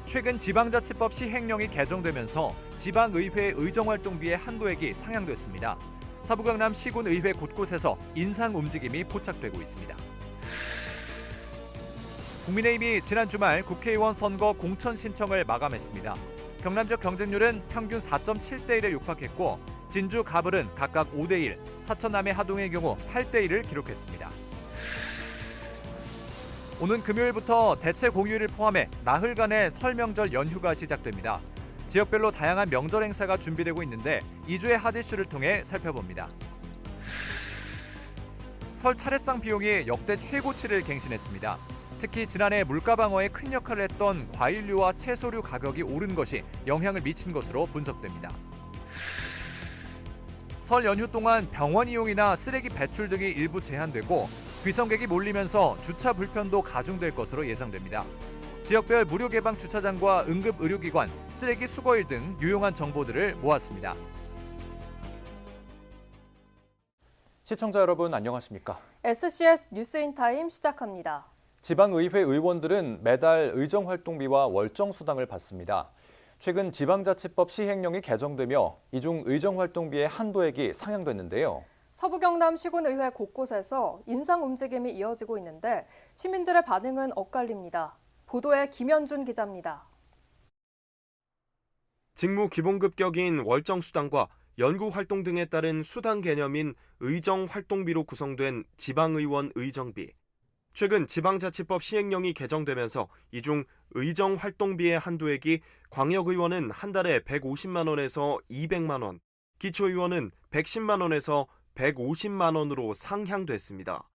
최근 지방자치법 시행령이 개정되면서 지방의회 의정활동비의 한도액이 상향됐습니다. 서부경남 시군의회 곳곳에서 인상 움직임이 포착되고 있습니다. 국민의힘이 지난 주말 국회의원 선거 공천 신청을 마감했습니다. 경남 지역 경쟁률은 평균 4.7대1에 육박했고 진주, 가불은 각각 5대1, 사천, 남해, 하동의 경우 8대1을 기록했습니다. 오는 금요일부터 대체 공휴일을 포함해 나흘간의 설 명절 연휴가 시작됩니다. 지역별로 다양한 명절 행사가 준비되고 있는데 2주의 핫이슈를 통해 살펴봅니다. 설 차례상 비용이 역대 최고치를 갱신했습니다. 특히 지난해 물가 방어에 큰 역할을 했던 과일류와 채소류 가격이 오른 것이 영향을 미친 것으로 분석됩니다. 설 연휴 동안 병원 이용이나 쓰레기 배출 등이 일부 제한되고 귀성객이 몰리면서 주차 불편도 가중될 것으로 예상됩니다. 지역별 무료 개방 주차장과 응급의료기관, 쓰레기 수거일 등 유용한 정보들을 모았습니다. 시청자 여러분 안녕하십니까? SCS 뉴스인타임 시작합니다. 지방의회 의원들은 매달 의정활동비와 월정수당을 받습니다. 최근 지방자치법 시행령이 개정되며 이중 의정활동비의 한도액이 상향됐는데요. 서부경남 시군의회 곳곳에서 인상 움직임이 이어지고 있는데 시민들의 반응은 엇갈립니다. 보도에 김현준 기자입니다. 직무 기본급격인 월정수당과 연구활동 등에 따른 수당 개념인 의정활동비로 구성된 지방의원 의정비. 최근 지방자치법 시행령이 개정되면서 이중 의정활동비의 한도액이 광역의원은 한 달에 150만 원에서 200만 원, 기초의원은 110만 원에서 150만 원으로 상향됐습니다.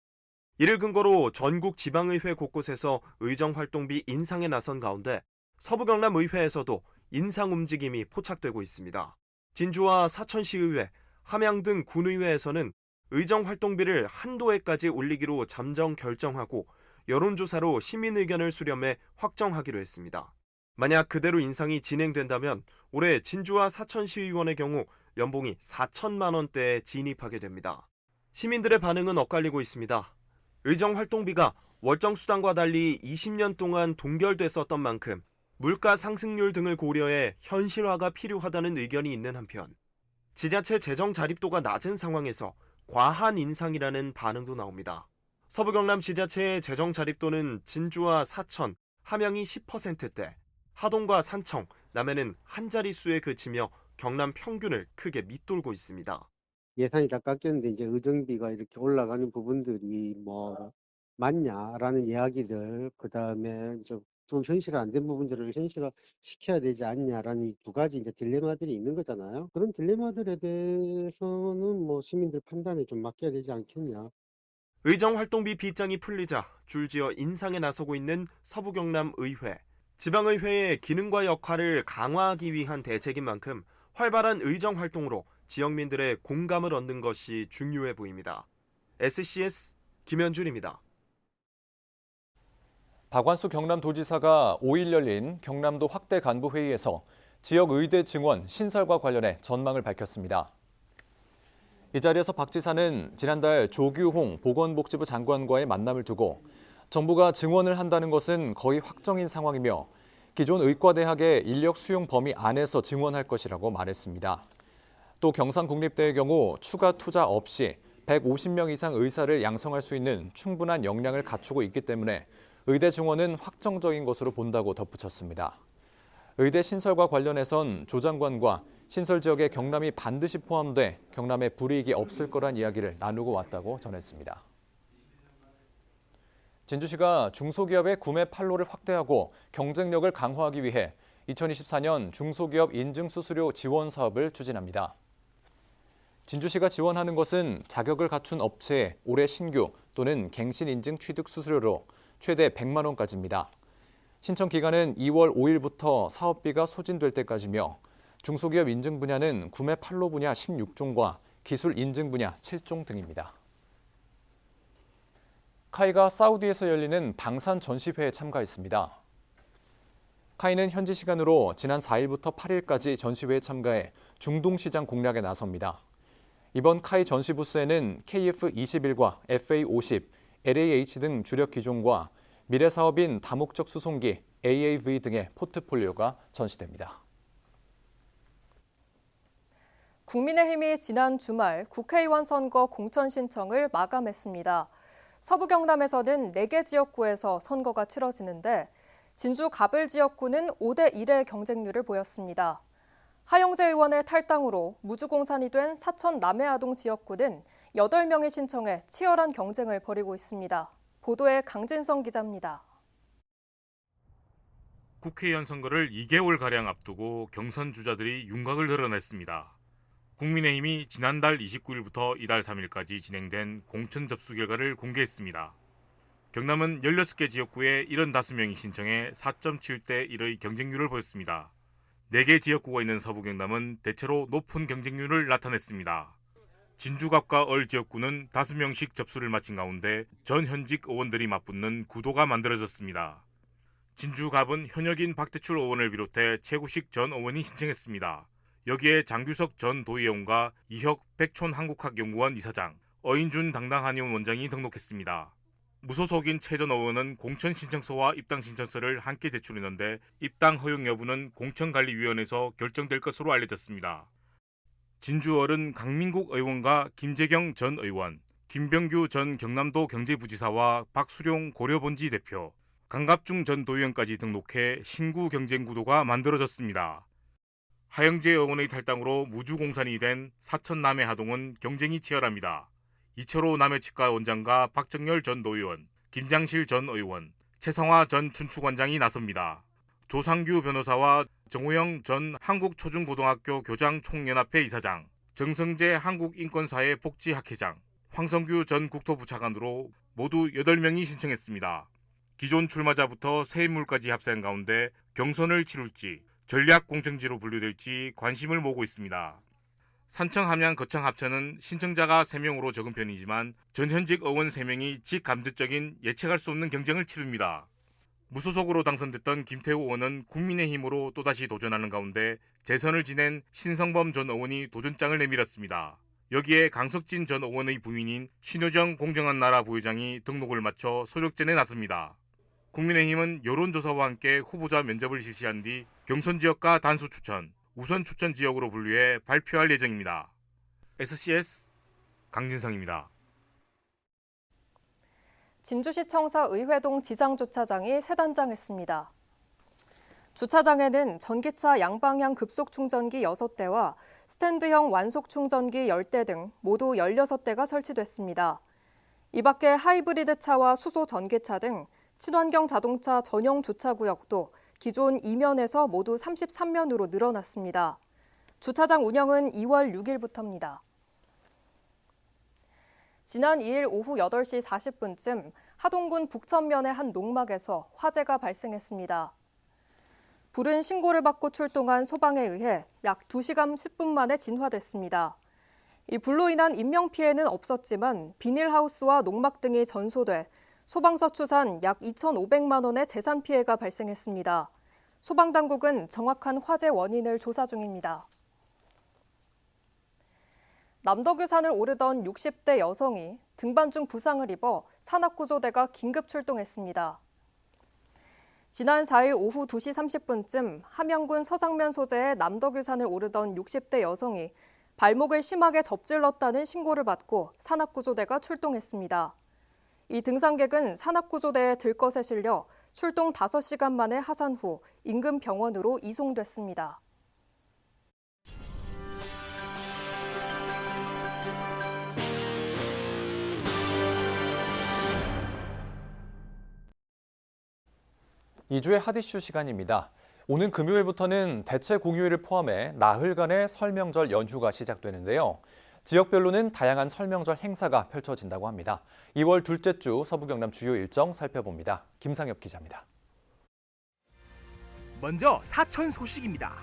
이를 근거로 전국 지방의회 곳곳에서 의정활동비 인상에 나선 가운데 서부경남 의회에서도 인상 움직임이 포착되고 있습니다. 진주와 사천시의회, 함양 등 군의회에서는 의정활동비를 한도액까지 올리기로 잠정 결정하고 여론조사로 시민 의견을 수렴해 확정하기로 했습니다. 만약 그대로 인상이 진행된다면 올해 진주와 사천시의원의 경우 연봉이 4천만 원대에 진입하게 됩니다. 시민들의 반응은 엇갈리고 있습니다. 의정활동비가 월정수당과 달리 20년 동안 동결됐었던 만큼 물가 상승률 등을 고려해 현실화가 필요하다는 의견이 있는 한편 지자체 재정 자립도가 낮은 상황에서 과한 인상이라는 반응도 나옵니다. 서부경남 지자체의 재정 자립도는 진주와 사천, 함양이 10%대, 하동과 산청, 남해는 한 자릿수에 그치며 경남 평균을 크게 밑돌고 있습니다. 예산이 다 깎였는데 이제 의정비가 이렇게 올라가는 부분들이 맞냐라는 이야기들, 그다음에 좀 현실화 안 된 부분들을 현실화 시켜야 되지 않냐라는 이 두 가지 이제 딜레마들이 있는 거잖아요. 그런 딜레마들에 대해서는 시민들 판단에 좀 맡겨야 되지 않겠냐. 의정활동비 빗장이 풀리자 줄지어 인상에 나서고 있는 서부경남 의회. 지방의회의 기능과 역할을 강화하기 위한 대책인 만큼 활발한 의정활동으로 지역민들의 공감을 얻는 것이 중요해 보입니다. SCS 김현준입니다. 박완수 경남도지사가 5일 열린 경남도 확대 간부회의에서 지역 의대 증원 신설과 관련해 전망을 밝혔습니다. 이 자리에서 박 지사는 지난달 조규홍 보건복지부 장관과의 만남을 두고 정부가 증원을 한다는 것은 거의 확정인 상황이며 기존 의과대학의 인력 수용 범위 안에서 증원할 것이라고 말했습니다. 또 경상국립대의 경우 추가 투자 없이 150명 이상 의사를 양성할 수 있는 충분한 역량을 갖추고 있기 때문에 의대 증원은 확정적인 것으로 본다고 덧붙였습니다. 의대 신설과 관련해선 조 장관과 신설 지역에 경남이 반드시 포함돼 경남에 불이익이 없을 거란 이야기를 나누고 왔다고 전했습니다. 진주시가 중소기업의 구매 판로를 확대하고 경쟁력을 강화하기 위해 2024년 중소기업 인증수수료 지원 사업을 추진합니다. 진주시가 지원하는 것은 자격을 갖춘 업체의 올해 신규 또는 갱신 인증 취득 수수료로 최대 100만 원까지입니다. 신청 기간은 2월 5일부터 사업비가 소진될 때까지며 중소기업 인증 분야는 구매 판로 분야 16종과 기술 인증 분야 7종 등입니다. 카이가 사우디에서 열리는 방산 전시회에 참가했습니다. 카이는 현지 시간으로 지난 4일부터 8일까지 전시회에 참가해 중동 시장 공략에 나섭니다. 이번 카이 전시 부스에는 KF-21과 FA-50, LAH 등 주력 기종과 미래 사업인 다목적 수송기, AAV 등의 포트폴리오가 전시됩니다. 국민의힘이 지난 주말 국회의원 선거 공천 신청을 마감했습니다. 서부 경남에서는 4개 지역구에서 선거가 치러지는데 진주 가불 지역구는 5대 1의 경쟁률을 보였습니다. 하영재 의원의 탈당으로 무주공산이 된 사천 남해아동 지역구는 8명이 신청해 치열한 경쟁을 벌이고 있습니다. 보도에 강진성 기자입니다. 국회의원 선거를 2개월가량 앞두고 경선 주자들이 윤곽을 드러냈습니다. 국민의힘이 지난달 29일부터 이달 3일까지 진행된 공천 접수 결과를 공개했습니다. 경남은 16개 지역구에 75명이 신청해 4.7대 1의 경쟁률을 보였습니다. 4개 지역구가 있는 서부 경남은 대체로 높은 경쟁률을 나타냈습니다. 진주갑과 얼 지역구는 5명씩 접수를 마친 가운데 전 현직 의원들이 맞붙는 구도가 만들어졌습니다. 진주갑은 현역인 박대출 의원을 비롯해 최구식 전 의원이 신청했습니다. 여기에 장규석 전 도의원과 이혁 백촌한국학연구원 이사장, 어인준 당당한의원 원장이 등록했습니다. 무소속인 최 전 의원은 공천 신청서와 입당 신청서를 함께 제출했는데 입당 허용 여부는 공천관리위원회에서 결정될 것으로 알려졌습니다. 진주얼은 강민국 의원과 김재경 전 의원, 김병규 전 경남도 경제부지사와 박수룡 고려본지 대표, 강갑중 전 도의원까지 등록해 신구 경쟁 구도가 만들어졌습니다. 하영재 의원의 탈당으로 무주공산이 된 사천 남해하동은 경쟁이 치열합니다. 이철호 남해치과 원장과 박정열 전 도의원, 김장실 전 의원, 최성화 전 춘추관장이 나섭니다. 조상규 변호사와 정호영 전 한국초중고등학교 교장총연합회 이사장, 정성재 한국인권사회 복지학회장, 황성규 전 국토부 차관으로 모두 8명이 신청했습니다. 기존 출마자부터 새 인물까지 합세한 가운데 경선을 치룰지 전략공천지로 분류될지 관심을 모으고 있습니다. 산청, 함양, 거창 합천은 신청자가 3명으로 적은 편이지만 전현직 의원 3명이 직감적적인 예측할 수 없는 경쟁을 치릅니다. 무소속으로 당선됐던 김태우 의원은 국민의힘으로 또다시 도전하는 가운데 재선을 지낸 신성범 전 의원이 도전장을 내밀었습니다. 여기에 강석진 전 의원의 부인인 신효정 공정한 나라 부회장이 등록을 마쳐 소력전에 나섭니다. 국민의힘은 여론조사와 함께 후보자 면접을 실시한 뒤 경선 지역과 단수 추천, 우선 추천 지역으로 분류해 발표할 예정입니다. SCS 강진성입니다. 진주시청사 의회동 지상주차장이 새 단장했습니다. 주차장에는 전기차 양방향 급속 충전기 6대와 스탠드형 완속 충전기 10대 등 모두 16대가 설치됐습니다. 이 밖에 하이브리드 차와 수소 전기차 등 친환경 자동차 전용 주차구역도 기존 2면에서 모두 33면으로 늘어났습니다. 주차장 운영은 2월 6일부터입니다. 지난 2일 오후 8시 40분쯤 하동군 북천면의 한 농막에서 화재가 발생했습니다. 불은 신고를 받고 출동한 소방에 의해 약 2시간 10분 만에 진화됐습니다. 이 불로 인한 인명피해는 없었지만 비닐하우스와 농막 등이 전소돼 소방서 추산 약 2,500만 원의 재산 피해가 발생했습니다. 소방당국은 정확한 화재 원인을 조사 중입니다. 남덕유산을 오르던 60대 여성이 등반 중 부상을 입어 산악구조대가 긴급 출동했습니다. 지난 4일 오후 2시 30분쯤 함양군 서장면 소재의 남덕유산을 오르던 60대 여성이 발목을 심하게 접질렀다는 신고를 받고 산악구조대가 출동했습니다. 이 등산객은 산악구조대에 들것에 실려 출동 5시간 만에 하산 후 인근 병원으로 이송됐습니다. 이주의 핫이슈 시간입니다. 오는 금요일부터는 대체 공휴일을 포함해 나흘간의 설명절 연휴가 시작되는데요. 지역별로는 다양한 설명절 행사가 펼쳐진다고 합니다. 2월 둘째 주 서부 경남 주요 일정 살펴봅니다. 김상엽 기자입니다. 먼저 사천 소식입니다.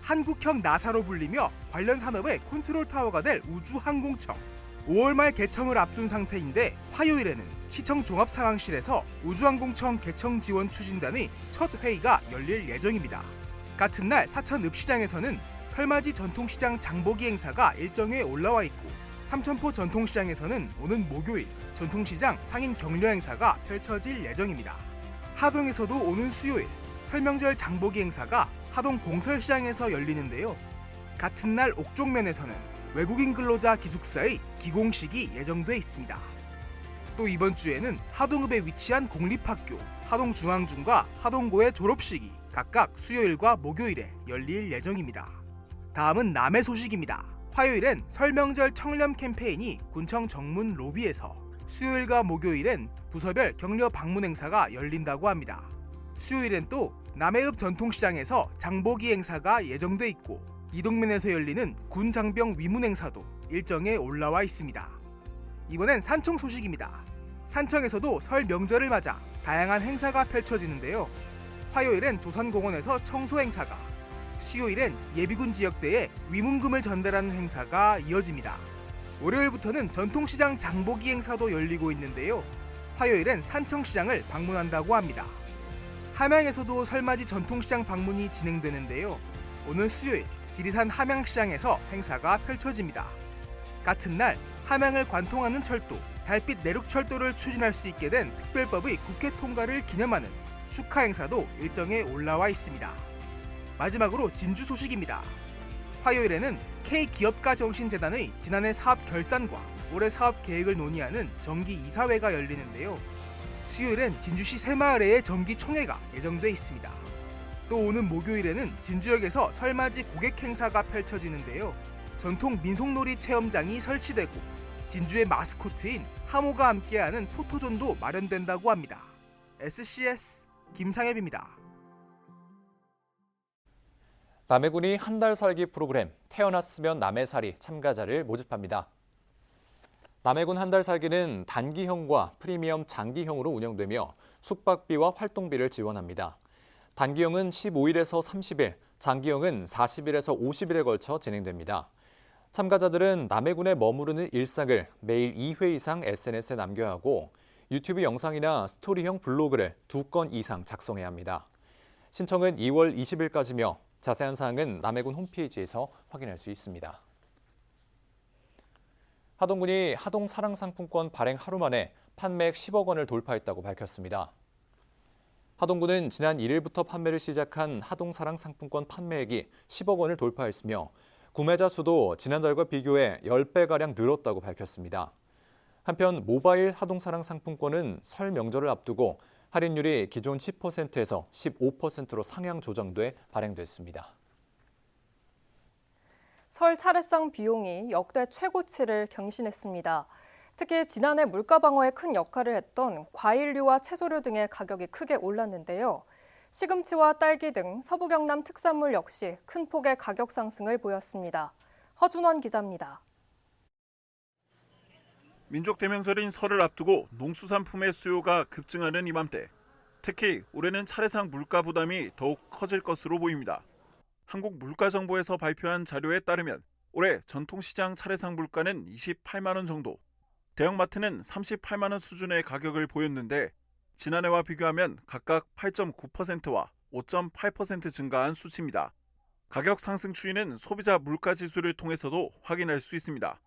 한국형 나사로 불리며 관련 산업의 컨트롤 타워가 될 우주항공청. 5월 말 개청을 앞둔 상태인데 화요일에는 시청 종합상황실에서 우주항공청 개청 지원 추진단의 첫 회의가 열릴 예정입니다. 같은 날 사천 읍시장에서는 설맞이 전통시장 장보기 행사가 일정에 올라와 있고 삼천포 전통시장에서는 오는 목요일 전통시장 상인 격려 행사가 펼쳐질 예정입니다. 하동에서도 오는 수요일 설명절 장보기 행사가 하동 공설시장에서 열리는데요. 같은 날 옥종면에서는 외국인 근로자 기숙사의 기공식이 예정돼 있습니다. 또 이번 주에는 하동읍에 위치한 공립학교 하동중앙중과 하동고의 졸업식이 각각 수요일과 목요일에 열릴 예정입니다. 다음은 남해 소식입니다. 화요일엔 설명절 청렴 캠페인이 군청 정문 로비에서, 수요일과 목요일엔 부서별 격려 방문 행사가 열린다고 합니다. 수요일엔 또 남해읍 전통시장에서 장보기 행사가 예정돼 있고, 이동면에서 열리는 군 장병 위문 행사도 일정에 올라와 있습니다. 이번엔 산청 소식입니다. 산청에서도 설 명절을 맞아 다양한 행사가 펼쳐지는데요. 화요일엔 조선공원에서 청소 행사가, 수요일엔 예비군 지역대에 위문금을 전달하는 행사가 이어집니다. 월요일부터는 전통시장 장보기 행사도 열리고 있는데요. 화요일엔 산청시장을 방문한다고 합니다. 함양에서도 설맞이 전통시장 방문이 진행되는데요. 오늘 수요일 지리산 함양시장에서 행사가 펼쳐집니다. 같은 날 함양을 관통하는 철도 달빛 내륙철도를 추진할 수 있게 된 특별법의 국회 통과를 기념하는 축하 행사도 일정에 올라와 있습니다. 마지막으로 진주 소식입니다. 화요일에는 K기업가 정신재단의 지난해 사업 결산과 올해 사업 계획을 논의하는 정기 이사회가 열리는데요. 수요일엔 진주시 새마을회의 정기 총회가 예정돼 있습니다. 또 오는 목요일에는 진주역에서 설맞이 고객 행사가 펼쳐지는데요. 전통 민속놀이 체험장이 설치되고 진주의 마스코트인 하모가 함께하는 포토존도 마련된다고 합니다. SCS 김상엽입니다. 남해군이 한 달 살기 프로그램 태어났으면 남해살이 참가자를 모집합니다. 남해군 한 달 살기는 단기형과 프리미엄 장기형으로 운영되며 숙박비와 활동비를 지원합니다. 단기형은 15일에서 30일, 장기형은 40일에서 50일에 걸쳐 진행됩니다. 참가자들은 남해군에 머무르는 일상을 매일 2회 이상 SNS에 남겨야 하고 유튜브 영상이나 스토리형 블로그를 2건 이상 작성해야 합니다. 신청은 2월 20일까지며 자세한 사항은 남해군 홈페이지에서 확인할 수 있습니다. 하동군이 하동 사랑상품권 발행 하루 만에 판매액 10억 원을 돌파했다고 밝혔습니다. 하동군은 지난 1일부터 판매를 시작한 하동 사랑상품권 판매액이 10억 원을 돌파했으며 구매자 수도 지난달과 비교해 10배가량 늘었다고 밝혔습니다. 한편 모바일 하동 사랑상품권은 설 명절을 앞두고 할인율이 기존 10%에서 15%로 상향 조정돼 발행됐습니다. 설 차례상 비용이 역대 최고치를 경신했습니다. 특히 지난해 물가 방어에 큰 역할을 했던 과일류와 채소류 등의 가격이 크게 올랐는데요. 시금치와 딸기 등 서부 경남 특산물 역시 큰 폭의 가격 상승을 보였습니다. 허준원 기자입니다. 민족 대명절인 설을 앞두고 농수산품의 수요가 급증하는 이맘때, 특히 올해는 차례상 물가 부담이 더욱 커질 것으로 보입니다. 한국물가정보에서 발표한 자료에 따르면 올해 전통시장 차례상 물가는 28만 원 정도, 대형마트는 38만 원 수준의 가격을 보였는데 지난해와 비교하면 각각 8.9%와 5.8% 증가한 수치입니다. 가격 상승 추이는 소비자 물가지수를 통해서도 확인할 수 있습니다.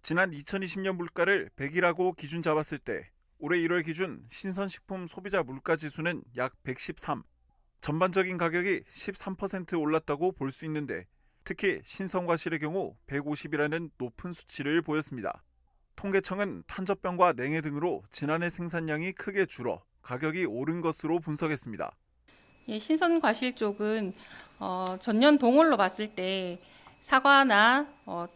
지난 2020년 물가를 100이라고 기준 잡았을 때 올해 1월 기준 신선식품 소비자 물가지수는 약 113, 전반적인 가격이 13% 올랐다고 볼 수 있는데 특히 신선과실의 경우 150이라는 높은 수치를 보였습니다. 통계청은 탄저병과 냉해 등으로 지난해 생산량이 크게 줄어 가격이 오른 것으로 분석했습니다. 신선 과실 쪽은 전년 동월로 봤을 때 사과나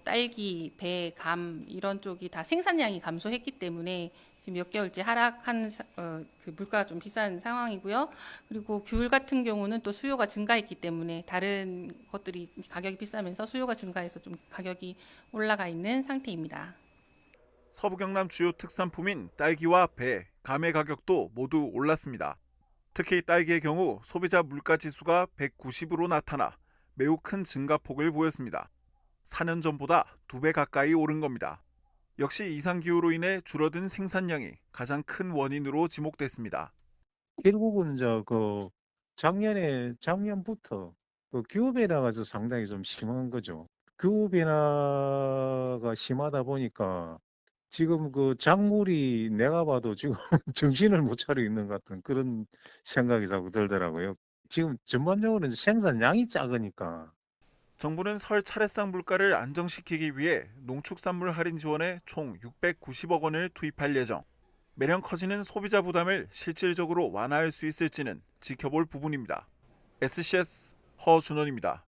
딸기, 배, 감 이런 쪽이 다 생산량이 감소했기 때문에 지금 몇 개월째 하락한 그 물가가 좀 비싼 상황이고요. 그리고 귤 같은 경우는 또 수요가 증가했기 때문에 다른 것들이 가격이 비싸면서 수요가 증가해서 좀 가격이 올라가 있는 상태입니다. 서부 경남 주요 특산품인 딸기와 배, 감의 가격도 모두 올랐습니다. 특히 딸기의 경우 소비자 물가지수가 190으로 나타나 매우 큰 증가폭을 보였습니다. 4년 전보다 2배 가까이 오른 겁니다. 역시 이상기후로 인해 줄어든 생산량이 가장 큰 원인으로 지목됐습니다. 결국은 작년부터 기후 변화가 상당히 좀 심한 거죠. 기후 변화가 심하다 보니까 지금 그 작물이 내가 봐도 지금 정신을 못 차리고 있는 것 같은 그런 생각이 자꾸 들더라고요. 지금 전반적으로 이제 생산량이 작으니까. 정부는 설 차례상 물가를 안정시키기 위해 농축산물 할인 지원에 총 690억 원을 투입할 예정. 매년 커지는 소비자 부담을 실질적으로 완화할 수 있을지는 지켜볼 부분입니다. SCS 허준원입니다.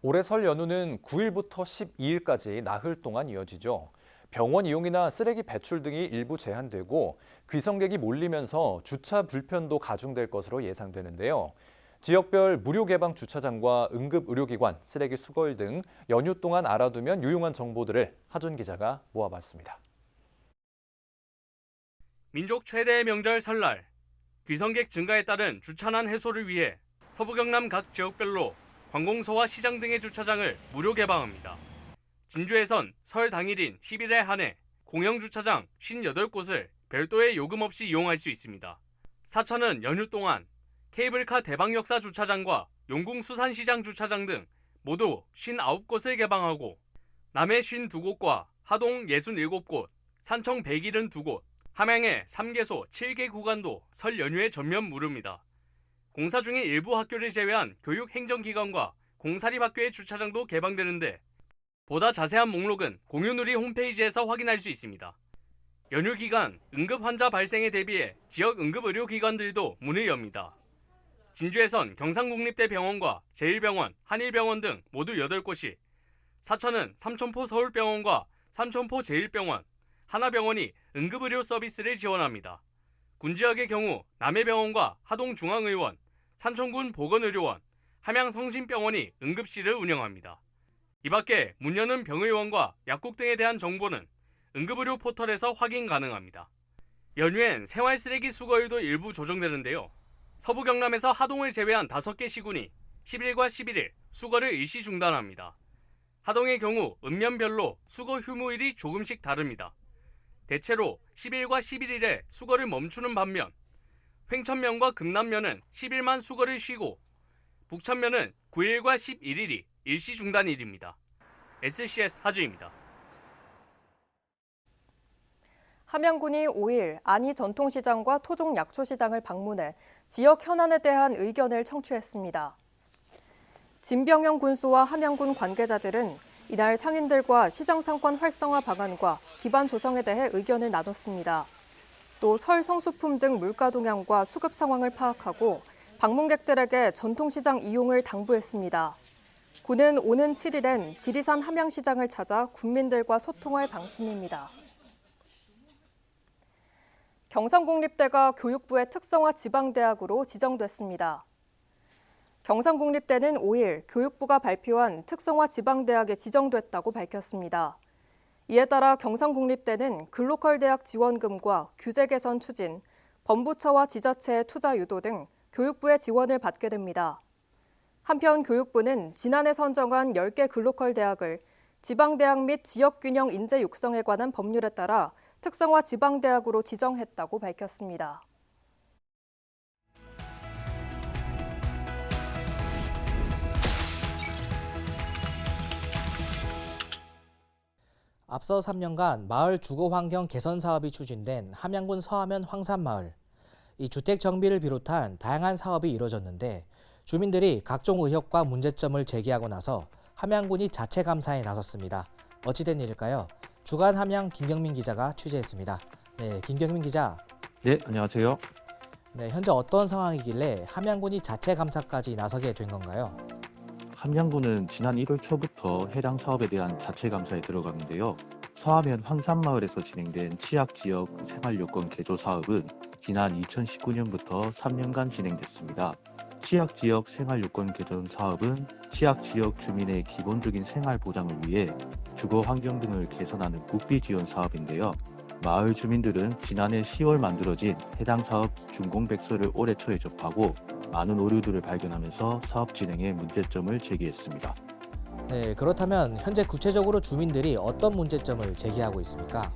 올해 설 연휴는 9일부터 12일까지 나흘 동안 이어지죠. 병원 이용이나 쓰레기 배출 등이 일부 제한되고 귀성객이 몰리면서 주차 불편도 가중될 것으로 예상되는데요. 지역별 무료 개방 주차장과 응급의료기관, 쓰레기 수거일 등 연휴 동안 알아두면 유용한 정보들을 하준 기자가 모아봤습니다. 민족 최대의 명절 설날, 귀성객 증가에 따른 주차난 해소를 위해 서부 경남 각 지역별로 관공서와 시장 등의 주차장을 무료 개방합니다. 진주에선 설 당일인 10일에 한해 공영 주차장 58곳을 별도의 요금 없이 이용할 수 있습니다. 사천은 연휴 동안 케이블카 대방역사 주차장과 용궁 수산시장 주차장 등 모두 59곳을 개방하고 남해 52곳과 하동 67곳, 산청 172곳, 함양의 3개소 7개 구간도 설 연휴에 전면 무료입니다. 공사 중인 일부 학교를 제외한 교육행정기관과 공사립학교의 주차장도 개방되는데 보다 자세한 목록은 공유누리 홈페이지에서 확인할 수 있습니다. 연휴 기간 응급 환자 발생에 대비해 지역 응급의료기관들도 문을 엽니다. 진주에선 경상국립대병원과 제1병원, 한일병원 등 모두 8곳이, 사천은 삼천포 서울병원과 삼천포 제1병원, 하나병원이 응급의료 서비스를 지원합니다. 군지역의 경우 남해병원과 하동중앙의원, 산천군 보건의료원, 함양성심병원이 응급실을 운영합니다. 이 밖에 문 여는 병의원과 약국 등에 대한 정보는 응급의료 포털에서 확인 가능합니다. 연휴엔 생활쓰레기 수거일도 일부 조정되는데요. 서부 경남에서 하동을 제외한 5개 시군이 10일과 11일 수거를 일시 중단합니다. 하동의 경우 읍면별로 수거 휴무일이 조금씩 다릅니다. 대체로 10일과 11일에 수거를 멈추는 반면 횡천면과 금남면은 10일만 수거를 쉬고 북천면은 9일과 11일이 일시 중단일입니다. SCS 하주입니다. 함양군이 5일 안희 전통시장과 토종 약초시장을 방문해 지역 현안에 대한 의견을 청취했습니다. 진병영 군수와 함양군 관계자들은 이날 상인들과 시장 상권 활성화 방안과 기반 조성에 대해 의견을 나눴습니다. 또 설 성수품 등 물가 동향과 수급 상황을 파악하고 방문객들에게 전통시장 이용을 당부했습니다. 군은 오는 7일엔 지리산 함양시장을 찾아 군민들과 소통할 방침입니다. 경상국립대가 교육부의 특성화 지방대학으로 지정됐습니다. 경상국립대는 5일 교육부가 발표한 특성화 지방대학에 지정됐다고 밝혔습니다. 이에 따라 경상국립대는 글로컬 대학 지원금과 규제 개선 추진, 범부처와 지자체의 투자 유도 등 교육부의 지원을 받게 됩니다. 한편 교육부는 지난해 선정한 10개 글로컬 대학을 지방대학 및 지역균형 인재 육성에 관한 법률에 따라 특성화 지방대학으로 지정했다고 밝혔습니다. 앞서 3년간 마을 주거 환경 개선 사업이 추진된 함양군 서하면 황산마을. 이 주택 정비를 비롯한 다양한 사업이 이뤄졌는데 주민들이 각종 의혹과 문제점을 제기하고 나서 함양군이 자체 감사에 나섰습니다. 어찌된 일일까요? 주간 함양 김경민 기자가 취재했습니다. 네, 김경민 기자. 네, 안녕하세요. 네, 현재 어떤 상황이길래 함양군이 자체 감사까지 나서게 된 건가요? 함양군은 지난 1월 초부터 해당 사업에 대한 자체 감사에 들어갔는데요. 서하면 황산마을에서 진행된 취약지역 생활요건 개조 사업은 지난 2019년부터 3년간 진행됐습니다. 취약지역 생활요건 개선 사업은 취약지역 주민의 기본적인 생활 보장을 위해 주거 환경 등을 개선하는 국비 지원 사업인데요. 마을 주민들은 지난해 10월 만들어진 해당 사업 준공백서를 올해 초에 접하고 많은 오류들을 발견하면서 사업 진행에 문제점을 제기했습니다. 네, 그렇다면 현재 구체적으로 주민들이 어떤 문제점을 제기하고 있습니까?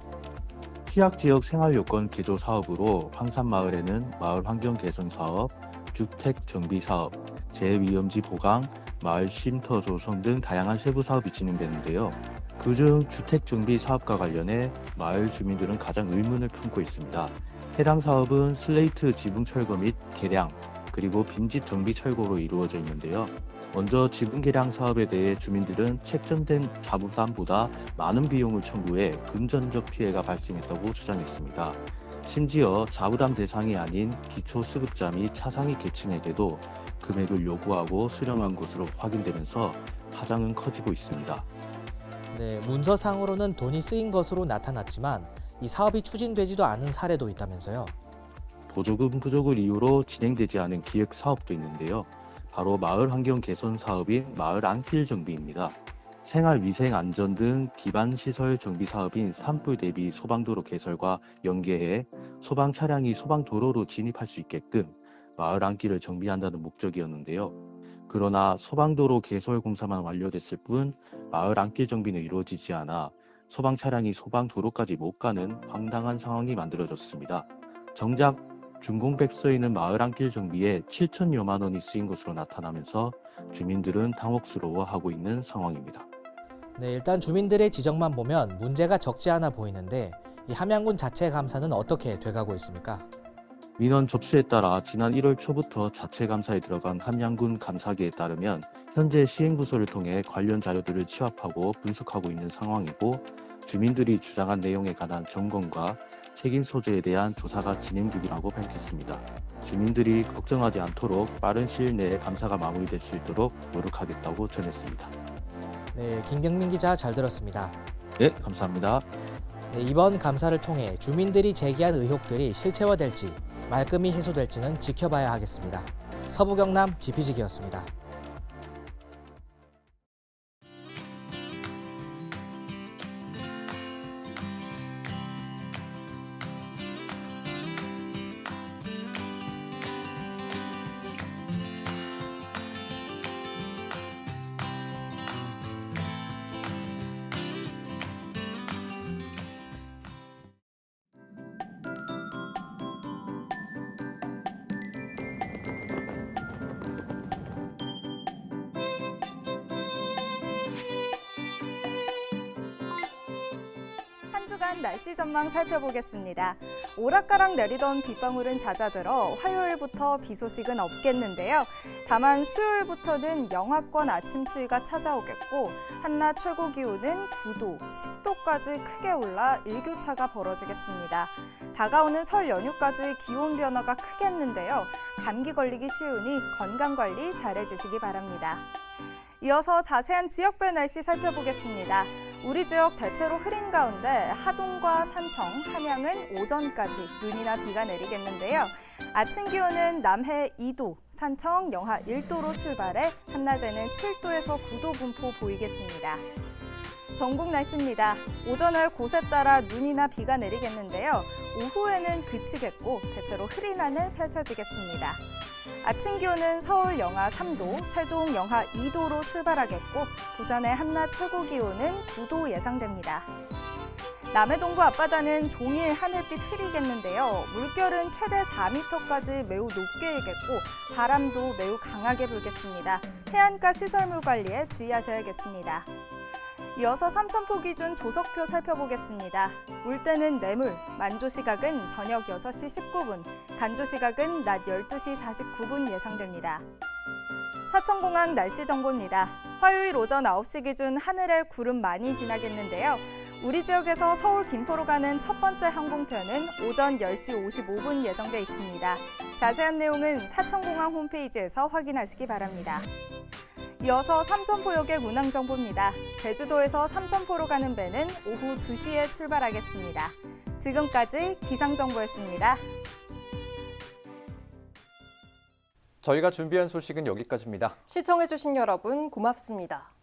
취약지역 생활요건 개조 사업으로 황산마을에는 마을 환경 개선 사업, 주택 정비 사업, 재위험지 보강, 마을 쉼터 조성 등 다양한 세부 사업이 진행되는데요. 그중 주택정비 사업과 관련해 마을 주민들은 가장 의문을 품고 있습니다. 해당 사업은 슬레이트 지붕 철거 및 개량, 그리고 빈집 정비 철거로 이루어져 있는데요. 먼저 지붕 개량 사업에 대해 주민들은 책정된 자부담보다 많은 비용을 청구해 금전적 피해가 발생했다고 주장했습니다. 심지어 자부담 대상이 아닌 기초수급자 및 차상위 계층에게도 금액을 요구하고 수령한 것으로 확인되면서 파장은 커지고 있습니다. 네, 문서상으로는 돈이 쓰인 것으로 나타났지만 이 사업이 추진되지도 않은 사례도 있다면서요. 보조금 부족을 이유로 진행되지 않은 기획 사업도 있는데요. 바로 마을 환경 개선 사업인 마을 안길 정비입니다. 생활 위생 안전 등 기반 시설 정비 사업인 산불 대비 소방도로 개설과 연계해 소방 차량이 소방도로로 진입할 수 있게끔 마을 안길을 정비한다는 목적이었는데요. 그러나 소방도로 개설 공사만 완료됐을 뿐 마을 안길 정비는 이루어지지 않아 소방 차량이 소방도로까지 못 가는 황당한 상황이 만들어졌습니다. 정작 준공백서에 있는 마을 안길 정비에 7천여만 원이 쓰인 것으로 나타나면서 주민들은 당혹스러워하고 있는 상황입니다. 네, 일단 주민들의 지적만 보면 문제가 적지 않아 보이는데 이 함양군 자체 감사는 어떻게 돼가고 있습니까? 민원 접수에 따라 지난 1월 초부터 자체 감사에 들어간 함양군 감사기에 따르면 현재 시행부서를 통해 관련 자료들을 취합하고 분석하고 있는 상황이고 주민들이 주장한 내용에 관한 점검과 책임 소재에 대한 조사가 진행 중이라고 밝혔습니다. 주민들이 걱정하지 않도록 빠른 시일 내에 감사가 마무리될 수 있도록 노력하겠다고 전했습니다. 네, 김경민 기자 잘 들었습니다. 네, 감사합니다. 네, 이번 감사를 통해 주민들이 제기한 의혹들이 실체화될지 말끔히 해소될지는 지켜봐야 하겠습니다. 서부경남 지피지기였습니다. 한 주간 날씨 전망 살펴보겠습니다. 오락가락 내리던 빗방울은 잦아들어 화요일부터 비 소식은 없겠는데요. 다만 수요일부터는 영하권 아침 추위가 찾아오겠고 한낮 최고 기온은 9도, 10도까지 크게 올라 일교차가 벌어지겠습니다. 다가오는 설 연휴까지 기온 변화가 크겠는데요. 감기 걸리기 쉬우니 건강관리 잘해주시기 바랍니다. 이어서 자세한 지역별 날씨 살펴보겠습니다. 우리 지역 대체로 흐린 가운데 하동과 산청, 함양은 오전까지 눈이나 비가 내리겠는데요. 아침 기온은 남해 2도, 산청 영하 1도로 출발해 한낮에는 7도에서 9도 분포 보이겠습니다. 전국 날씨입니다. 오전에 곳에 따라 눈이나 비가 내리겠는데요. 오후에는 그치겠고 대체로 흐린 하늘 펼쳐지겠습니다. 아침 기온은 서울 영하 3도, 세종 영하 2도로 출발하겠고 부산의 한낮 최고 기온은 9도 예상됩니다. 남해 동부 앞바다는 종일 하늘빛 흐리겠는데요. 물결은 최대 4m까지 매우 높게 일겠고 바람도 매우 강하게 불겠습니다. 해안가 시설물 관리에 주의하셔야겠습니다. 이어서 삼천포 기준 조석표 살펴보겠습니다. 물때는 내물, 만조 시각은 저녁 6시 19분, 간조 시각은 낮 12시 49분 예상됩니다. 사천공항 날씨 정보입니다. 화요일 오전 9시 기준 하늘에 구름 많이 지나겠는데요. 우리 지역에서 서울 김포로 가는 첫 번째 항공편은 오전 10시 55분 예정돼 있습니다. 자세한 내용은 사천공항 홈페이지에서 확인하시기 바랍니다. 이어서 삼천포역의 운항 정보입니다. 제주도에서 삼천포로 가는 배는 오후 2시에 출발하겠습니다. 지금까지 기상정보였습니다. 저희가 준비한 소식은 여기까지입니다. 시청해주신 여러분 고맙습니다.